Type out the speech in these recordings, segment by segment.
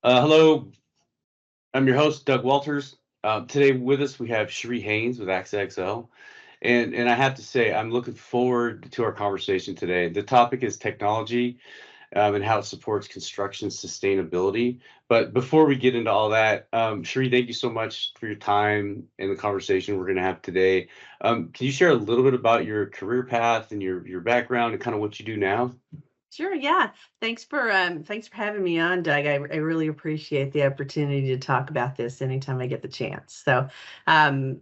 Hello, I'm your host, Doug Walters. Today with us, we have Cherie Haynes with AXA XL. And I have to say, I'm looking forward to our conversation today. The topic is technology and how it supports construction sustainability. But before we get into all that, Cherie, thank you so much for your time and the conversation we're going to have today. Can you share a little bit about your career path and your background and kind of what you do now? Sure, yeah. Thanks for having me on, Doug. I really appreciate the opportunity to talk about this anytime I get the chance. Um,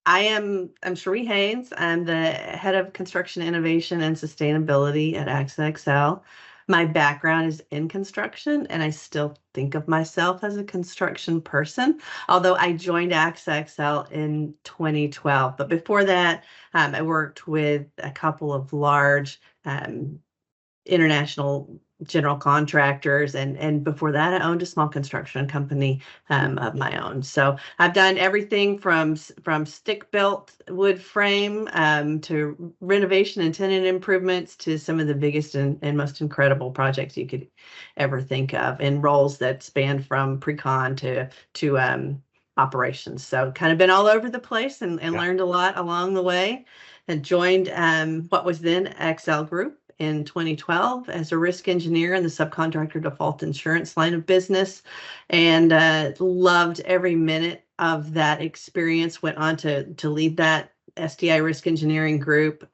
I'm Cherie Haynes. I'm the head of construction innovation and sustainability at AXA XL. My background is in construction, and I still think of myself as a construction person, although I joined AXA XL in 2012. But before that, I worked with a couple of large international general contractors, and before that I owned a small construction company of my own. So I've done everything from stick built wood frame to renovation and tenant improvements to some of the biggest and most incredible projects you could ever think of, in roles that span from pre-con to operations. So kind of been all over the place and Yeah. learned a lot along the way, and joined what was then XL Group in 2012 as a risk engineer in the subcontractor default insurance line of business, and loved every minute of that experience. Went on to lead that SDI risk engineering group.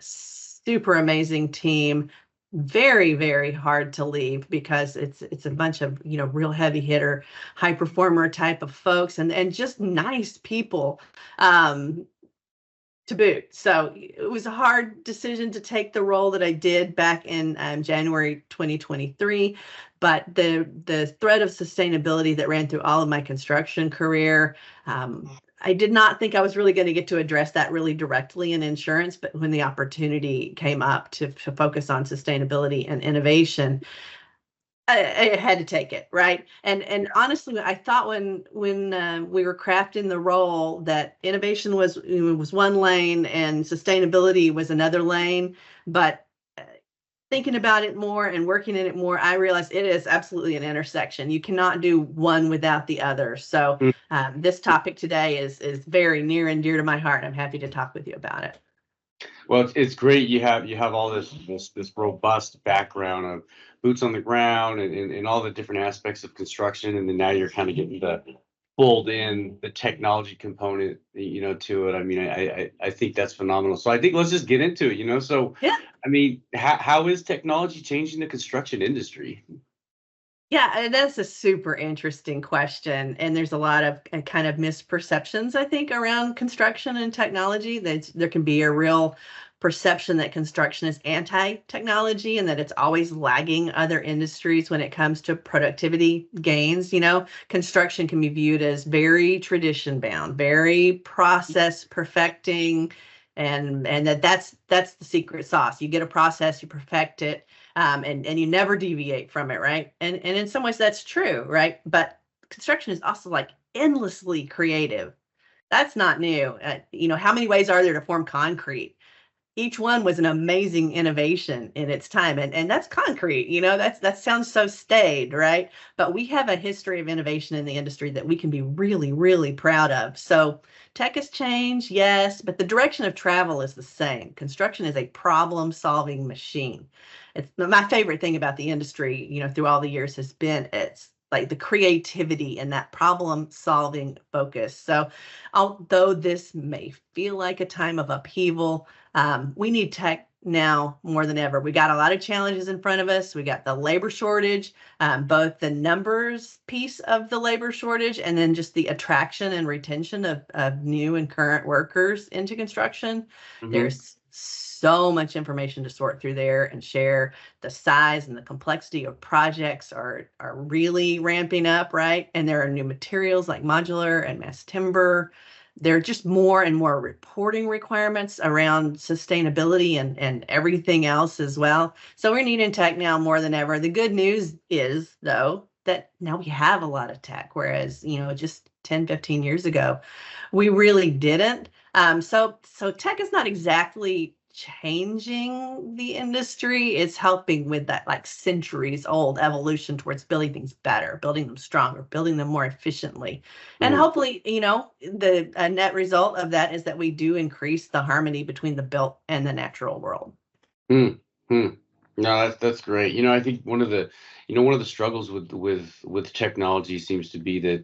Super amazing team. Very, very hard to leave because it's a bunch of real heavy hitter, high performer type of folks, and just nice people. To boot. So it was a hard decision to take the role that I did back in January 2023. But the thread of sustainability that ran through all of my construction career, I did not think I was really going to get to address that really directly in insurance. But when the opportunity came up to focus on sustainability and innovation, I had to take it, right? And honestly, I thought when we were crafting the role that innovation was one lane and sustainability was another lane. But thinking about it more and working in it more, I realized it is absolutely an intersection. You cannot do one without the other. So this topic today is very near and dear to my heart. I'm happy to talk with you about it. Well, it's great you have all this robust background of boots on the ground and all the different aspects of construction, and then now you're kind of getting to fold in the technology component, to it. I mean, I think that's phenomenal. So I think let's just get into it. So, Yeah. I mean, how is technology changing the construction industry? Yeah, and that's a super interesting question. And there's a lot of kind of misperceptions, I think, around construction and technology. That there can be a real perception that construction is anti-technology and that it's always lagging other industries when it comes to productivity gains. Construction can be viewed as very tradition bound, very process perfecting, and that's the secret sauce. You get a process, you perfect it, and you never deviate from it, right? And in some ways that's true, right? But construction is also like endlessly creative. That's not new. How many ways are there to form concrete? Each one was an amazing innovation in its time, and that's concrete. That sounds so staid, right? But we have a history of innovation in the industry that we can be really, really proud of. So tech has changed, yes, but the direction of travel is the same. Construction is a problem solving machine. It's my favorite thing about the industry, through all the years, has been it's like the creativity and that problem solving focus. So although this may feel like a time of upheaval, we need tech now more than ever. We got a lot of challenges in front of us. We got the labor shortage, both the numbers piece of the labor shortage and then just the attraction and retention of new and current workers into construction. Hmm. There's so much information to sort through there and share. The size and the complexity of projects are really ramping up, right? And there are new materials like modular and mass timber. There are just more and more reporting requirements around sustainability and everything else as well. So we're needing tech now more than ever. The good news is, though, that now we have a lot of tech, whereas, just 10, 15 years ago, we really didn't. So tech is not exactly changing the industry. It's helping with that like centuries old evolution towards building things better, building them stronger, building them more efficiently. And Mm, hopefully, the net result of that is that we do increase the harmony between the built and the natural world. mm, mm. No, that's great. I think one of the struggles with technology seems to be that,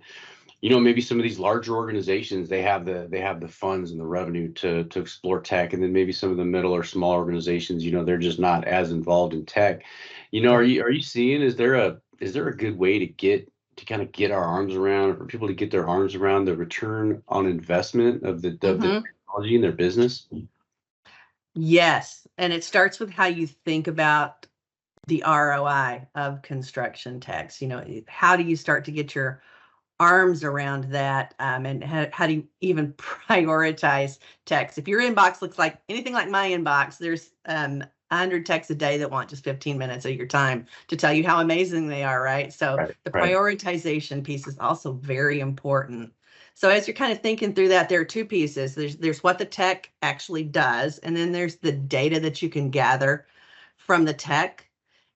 maybe some of these larger organizations, they have the funds and the revenue to explore tech, and then maybe some of the middle or small organizations, they're just not as involved in tech. Yeah. Are you seeing, is there a good way to kind of get our arms around, or people to get their arms around the return on investment of the Hmm. technology in their business? Yes. And it starts with how you think about the ROI of construction techs. How do you start to get your arms around that, and how do you even prioritize text? If your inbox looks like anything like my inbox, there's 100 texts a day that want just 15 minutes of your time to tell you how amazing they are, right? So Right, the right. prioritization piece is also very important. So as you're kind of thinking through that, there are two pieces. There's what the tech actually does, and then there's the data that you can gather from the tech.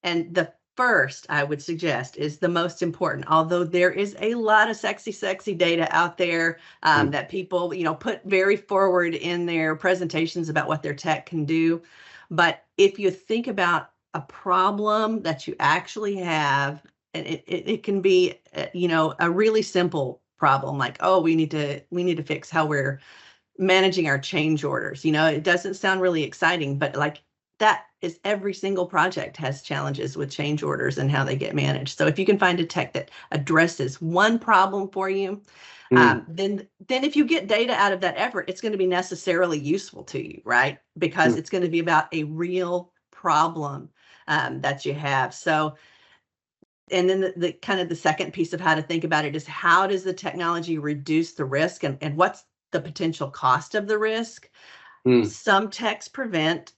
And the first, I would suggest, is the most important. Although there is a lot of sexy data out there, Mm, that people, put very forward in their presentations about what their tech can do. But if you think about a problem that you actually have, and it can be, a really simple problem, like, oh, we need to fix how we're managing our change orders. It doesn't sound really exciting, but like that is every single project has challenges with change orders and how they get managed. So if you can find a tech that addresses one problem for you, mm, then if you get data out of that effort, it's going to be necessarily useful to you, right? Because mm, it's going to be about a real problem that you have. So, and then the kind of the second piece of how to think about it is, how does the technology reduce the risk, and what's the potential cost of the risk? mm, Some techs prevent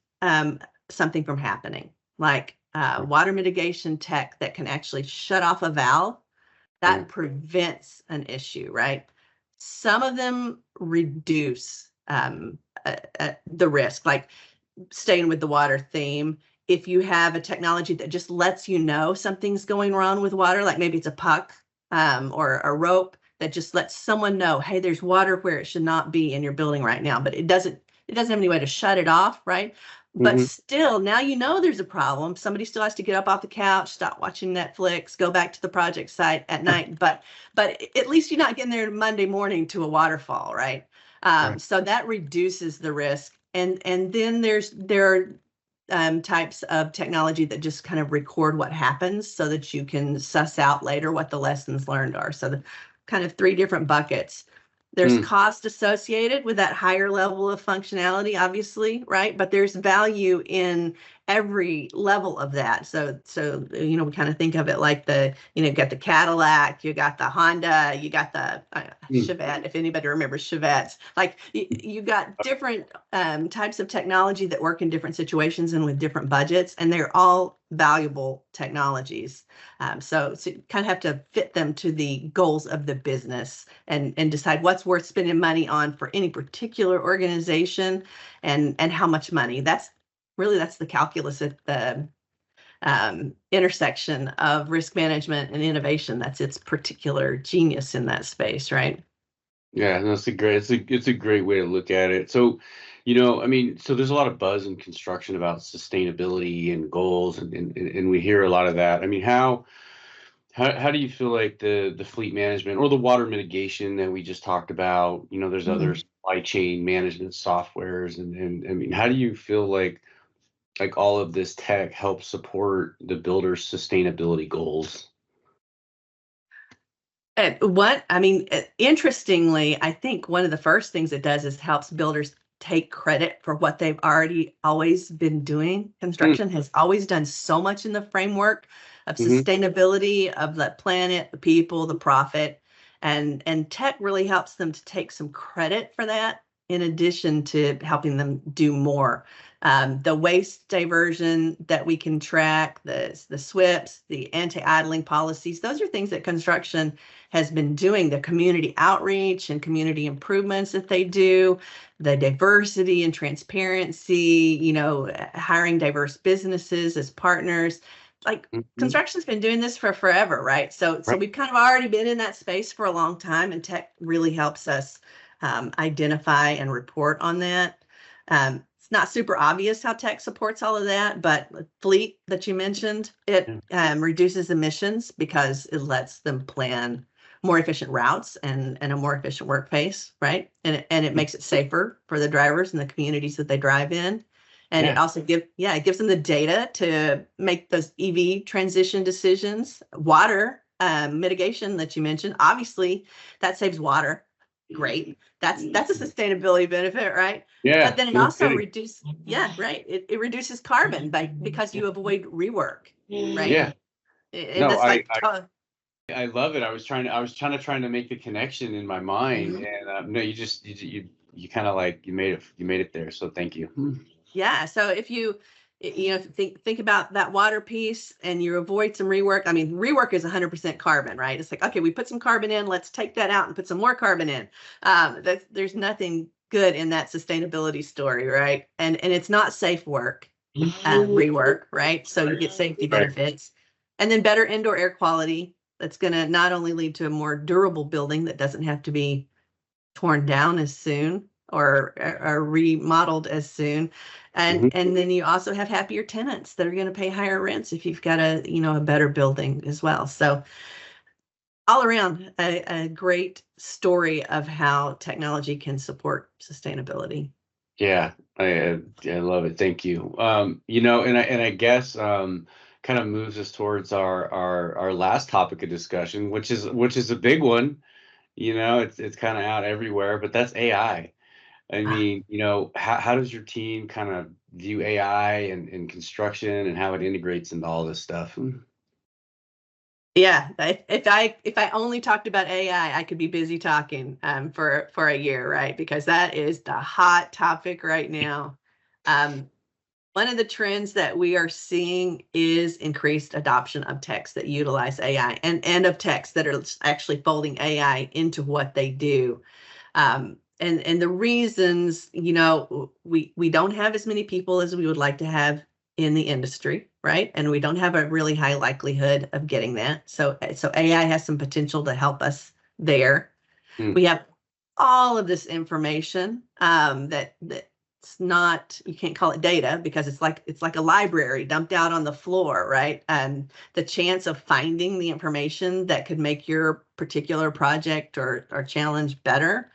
something from happening, like water mitigation tech that can actually shut off a valve that mm, prevents an issue, right? Some of them reduce the risk, like staying with the water theme. If you have a technology that just lets you know something's going wrong with water, like maybe it's a puck or a rope that just lets someone know, hey, there's water where it should not be in your building right now, but it doesn't have any way to shut it off, right? But mhm, still, now you know there's a problem. Somebody still has to get up off the couch, stop watching Netflix, go back to the project site at night. But at least you're not getting there Monday morning to a waterfall, right? right. So that reduces the risk. And then there are types of technology that just kind of record what happens so that you can suss out later what the lessons learned are. So the kind of three different buckets. There's Mm, cost associated with that higher level of functionality, obviously, right? But there's value in every level of that. So we kind of think of it like you got the Cadillac, you got the Honda, you got the mm. Chevette, if anybody remembers Chevettes. Like you got different types of technology that work in different situations and with different budgets, and they're all valuable technologies. So you kind of have to fit them to the goals of the business, and decide what's worth spending money on for any particular organization, and how much money. That's the calculus at the intersection of risk management and innovation. That's its particular genius in that space, right? Yeah, no, it's a great way to look at it. So, I mean, so there's a lot of buzz in construction about sustainability and goals, and we hear a lot of that. I mean, how do you feel like the fleet management or the water mitigation that we just talked about? There's other Mm. supply chain management softwares, and I mean, how do you feel like all of this tech helps support the builder's sustainability goals? What I mean, interestingly, I think one of the first things it does is helps builders take credit for what they've already always been doing. Mm, Construction has always done so much in the framework of mm-hmm, sustainability of the planet, the people, the profit, and tech really helps them to take some credit for that in addition to helping them do more. The waste diversion that we can track, the SWIPs, the anti-idling policies, those are things that construction has been doing. The community outreach and community improvements that they do, the diversity and transparency, hiring diverse businesses as partners. Like construction's been doing this for forever, right? So we've kind of already been in that space for a long time, and tech really helps us identify and report on that. It's not super obvious how tech supports all of that, but fleet that you mentioned, it reduces emissions because it lets them plan more efficient routes and a more efficient workplace, right? And it makes it safer for the drivers and the communities that they drive in. And it also gives them the data to make those EV transition decisions. Water mitigation that you mentioned, obviously that saves water. Great. That's a sustainability benefit, right? Yeah. But then it also reduces, right. It reduces carbon because you avoid rework, right? Yeah. And that's I love it. I was trying to make the connection in my mind, and no, you kind of like you made it there. So thank you. Yeah. So if you think about that water piece and you avoid some rework. I mean, rework is 100% carbon, right? It's like, okay, we put some carbon in, let's take that out and put some more carbon in. There's nothing good in that sustainability story, right? And it's not safe work, rework, right? So you get safety benefits, and then better indoor air quality. That's going to not only lead to a more durable building that doesn't have to be torn down as soon or remodeled as soon. And then you also have happier tenants that are going to pay higher rents if you've got a better building as well. So all around a great story of how technology can support sustainability. Yeah, I love it. Thank you. And I guess kind of moves us towards our last topic of discussion, which is a big one. It's kind of out everywhere, but that's AI. I mean, how does your team kind of view AI and construction and how it integrates into all this stuff? Yeah, if I only talked about AI, I could be busy talking for a year, right? Because that is the hot topic right now. One of the trends that we are seeing is increased adoption of techs that utilize AI and of techs that are actually folding AI into what they do. And the reasons, we don't have as many people as we would like to have in the industry, right? And we don't have a really high likelihood of getting that. So AI has some potential to help us there. We have all of this information that's not, you can't call it data because it's like a library dumped out on the floor, right? And the chance of finding the information that could make your particular project or challenge better,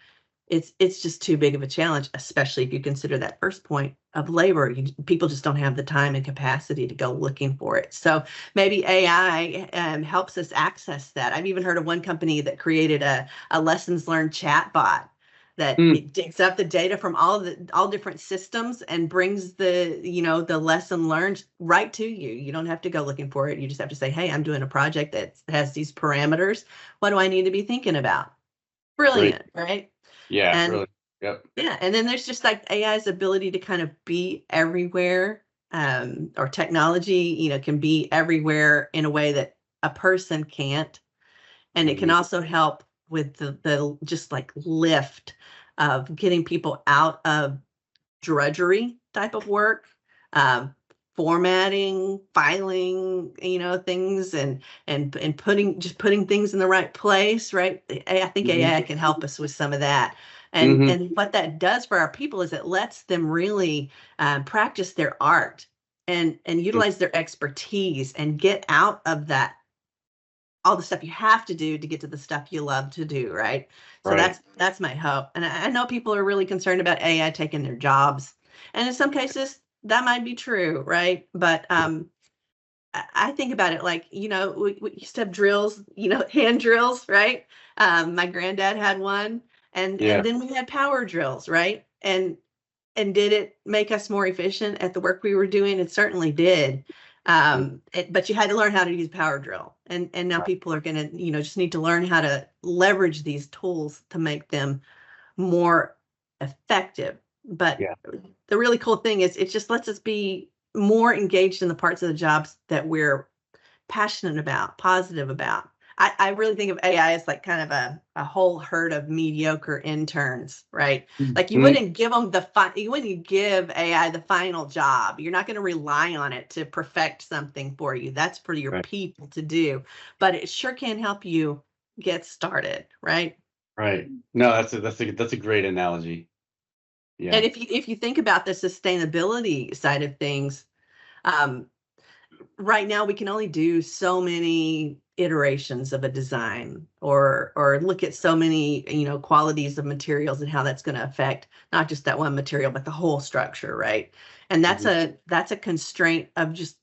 it's just too big of a challenge, especially if you consider that first point of labor. People just don't have the time and capacity to go looking for it. So maybe AI helps us access that. I've even heard of one company that created a lessons learned chat bot that it digs up the data from all different systems and brings the lesson learned right to you. You don't have to go looking for it. You just have to say, hey, I'm doing a project that has these parameters. What do I need to be thinking about? Brilliant, right? Yeah, And really. Yep. yeah, and then there's just like AI's ability to kind of be everywhere, or technology, can be everywhere in a way that a person can't. And it can also help with the just like lift of getting people out of drudgery type of work, formatting, filing, things and putting things in the right place, right? I think AI can help us with some of that. And what that does for our people is it lets them really practice their art and utilize their expertise and get out of that all the stuff you have to do to get to the stuff you love to do, right? So that's my hope. And I know people are really concerned about AI taking their jobs. And in some cases, that might be true, right? But I think about it like, we used to have drills, hand drills, right? My granddad had one. And then we had power drills, right? And did it make us more efficient at the work we were doing? It certainly did. But you had to learn how to use power drill. And now people are going to, just need to learn how to leverage these tools to make them more effective. But Yeah. the really cool thing is it just lets us be more engaged in the parts of the jobs that we're passionate about, positive about. I really think of AI as like kind of a whole herd of mediocre interns, right? Like you Mhm. wouldn't give them you wouldn't give AI the final job. You're not going to rely on it to perfect something for you. That's for your Right. people to do, but it sure can help you get started, right? Right. No, that's a great analogy. And Yeah. if you think about the sustainability side of things, um, right now we can only do so many iterations of a design or look at so many qualities of materials and how that's going to affect not just that one material but the whole structure, right? And Mhm. that's a constraint of just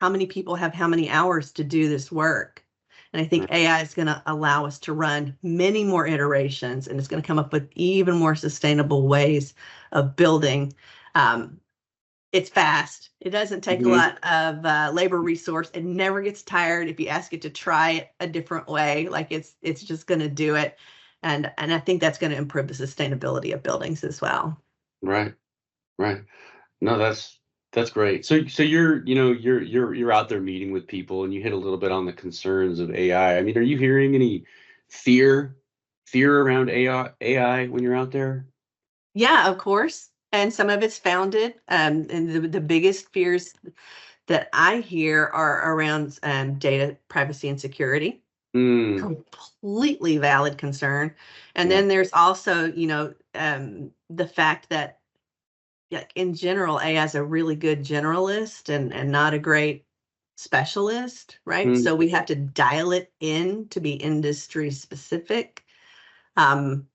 how many people have how many hours to do this work. And I think Right. AI is going to allow us to run many more iterations, and it's going to come up with even more sustainable ways of building. um, it's fast. It doesn't take a Mhm. lot of labor resource. It never gets tired if you ask it to try it a different way. Like it's just going to do it, and I think that's going to improve the sustainability of buildings as well. Right. Right. No, that's great. So you're out there meeting with people, and you hit a little bit on the concerns of AI. I mean, are you hearing any fear fear around AI when you're out there? Yeah, of course. And some of it's founded. And the biggest fears that I hear are around data privacy and security. Mm, Completely valid concern. And yeah. then there's also, the fact that, yeah, in general, AI is a really good generalist and not a great specialist, right? Mm, So we have to dial it in to be industry specific. Um,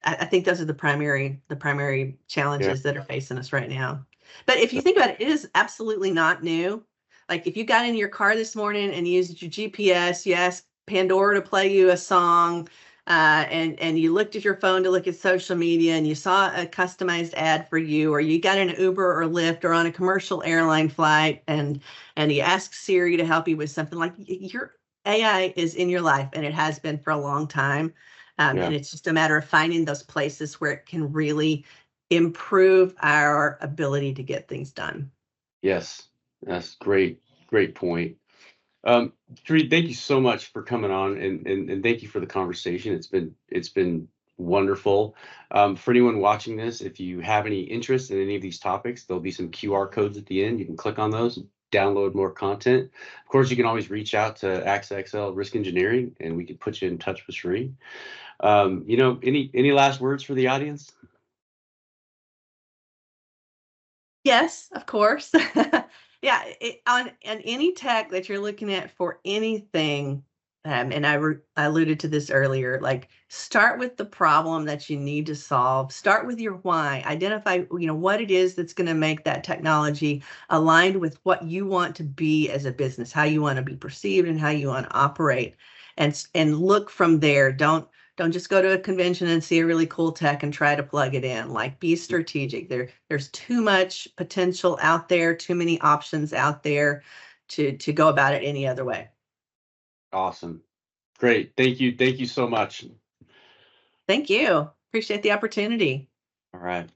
I think those are the primary yeah. challenges that are facing us right now. But if you think about it, it is absolutely not new. Like if you got in your car this morning and used your GPS, you asked Pandora to play you a song, and you looked at your phone to look at social media, and you saw a customized ad for you, or you got in an Uber or Lyft or on a commercial airline flight, and you ask Siri to help you with something, like your AI is in your life, and it has been for a long time. Yeah. And it's just a matter of finding those places where it can really improve our ability to get things done. Yes. That's great. Great point. Um, Sri, thank you so much for coming on, and thank you for the conversation. It's been wonderful. For anyone watching this, if you have any interest in any of these topics, there'll be some QR codes at the end. You can click on those, download more content. Of course, you can always reach out to AXA XL Risk Engineering, and we can put you in touch with Sri. Any last words for the audience? Yes, of course. Yeah, on any tech that you're looking at for anything, and I alluded to this earlier, like start with the problem that you need to solve. Start with your why. Identify, what it is that's going to make that technology aligned with what you want to be as a business, how you want to be perceived, and how you want to operate, and look from there. Don't just go to a convention and see a really cool tech and try to plug it in. Like be strategic. There's too much potential out there, too many options out there to go about it any other way. Awesome. Great. Thank you. Thank you so much. Thank you. Appreciate the opportunity. All right.